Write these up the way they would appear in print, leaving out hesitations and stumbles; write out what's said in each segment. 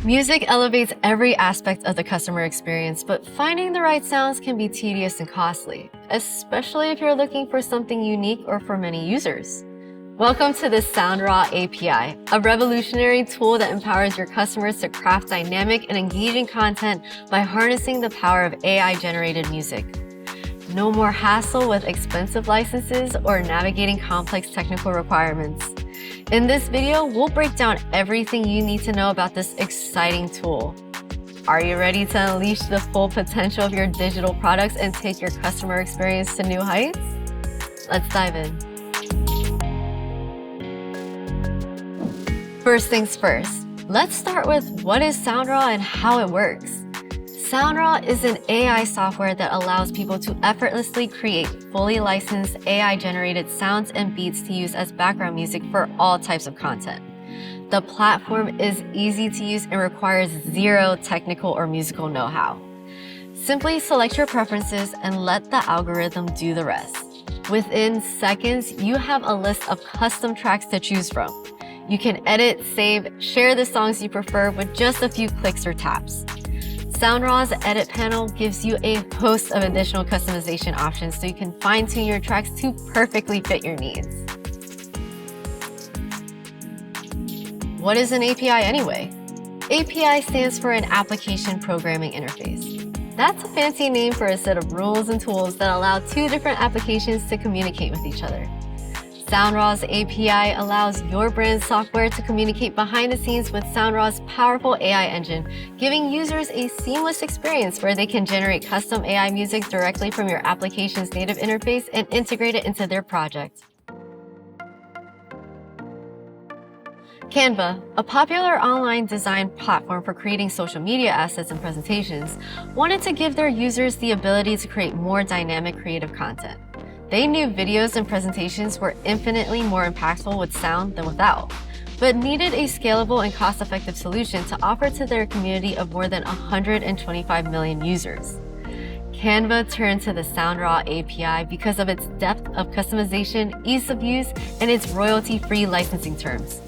Music elevates every aspect of the customer experience, but finding the right sounds can be tedious and costly, especially if you're looking for something unique or for many users. Welcome to the Soundraw API, a revolutionary tool that empowers your customers to craft dynamic and engaging content by harnessing the power of AI-generated music. No more hassle with expensive licenses or navigating complex technical requirements. In this video, we'll break down everything you need to know about this exciting tool. Are you ready to unleash the full potential of your digital products and take your customer experience to new heights? Let's dive in. First things first, let's start with what is Soundraw and how it works. Soundraw is an AI software that allows people to effortlessly create fully licensed AI-generated sounds and beats to use as background music for all types of content. The platform is easy to use and requires zero technical or musical know-how. Simply select your preferences and let the algorithm do the rest. Within seconds, you have a list of custom tracks to choose from. You can edit, save, share the songs you prefer with just a few clicks or taps. Soundraw's edit panel gives you a host of additional customization options so you can fine-tune your tracks to perfectly fit your needs. What is an API anyway? API stands for an Application Programming Interface. That's a fancy name for a set of rules and tools that allow two different applications to communicate with each other. Soundraw's API allows your brand's software to communicate behind the scenes with Soundraw's powerful AI engine, giving users a seamless experience where they can generate custom AI music directly from your application's native interface and integrate it into their project. Canva, a popular online design platform for creating social media assets and presentations, wanted to give their users the ability to create more dynamic creative content. They knew videos and presentations were infinitely more impactful with sound than without, but needed a scalable and cost-effective solution to offer to their community of more than 125 million users. Canva turned to the Soundraw API because of its depth of customization, ease of use, and its royalty-free licensing terms.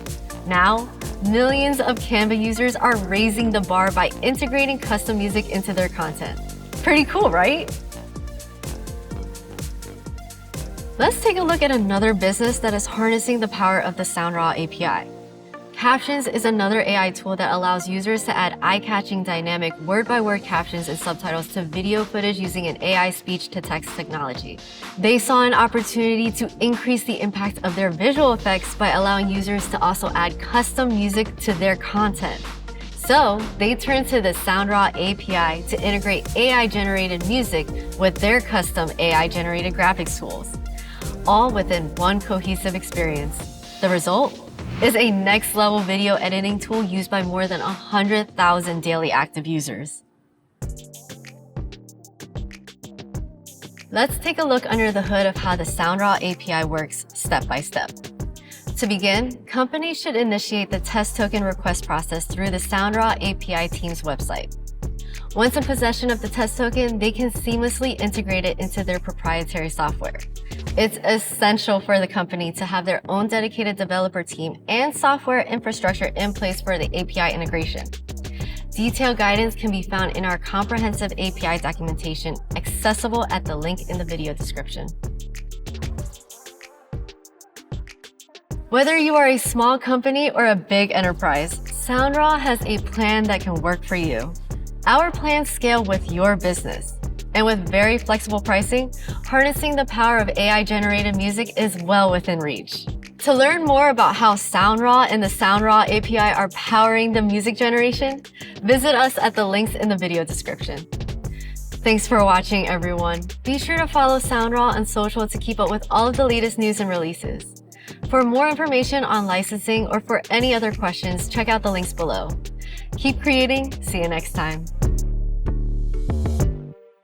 Now, millions of Canva users are raising the bar by integrating custom music into their content. Pretty cool, right? Let's take a look at another business that is harnessing the power of the Soundraw API. Captions is another AI tool that allows users to add eye-catching dynamic word-by-word captions and subtitles to video footage using an AI speech-to-text technology. They saw an opportunity to increase the impact of their visual effects by allowing users to also add custom music to their content. So they turned to the Soundraw API to integrate AI-generated music with their custom AI-generated graphics tools, all within one cohesive experience. The result is a next-level video editing tool used by more than 100,000 daily active users. Let's take a look under the hood of how the Soundraw API works step by step. To begin, companies should initiate the test token request process through the Soundraw API team's website. Once in possession of the test token, they can seamlessly integrate it into their proprietary software. It's essential for the company to have their own dedicated developer team and software infrastructure in place for the API integration. Detailed guidance can be found in our comprehensive API documentation, accessible at the link in the video description. Whether you are a small company or a big enterprise, Soundraw has a plan that can work for you. Our plans scale with your business. And with very flexible pricing, harnessing the power of AI-generated music is well within reach. To learn more about how Soundraw and the Soundraw API are powering the music generation, visit us at the links in the video description. Thanks for watching, everyone. Be sure to follow Soundraw on social to keep up with all of the latest news and releases. For more information on licensing or for any other questions, check out the links below. Keep creating. See you next time.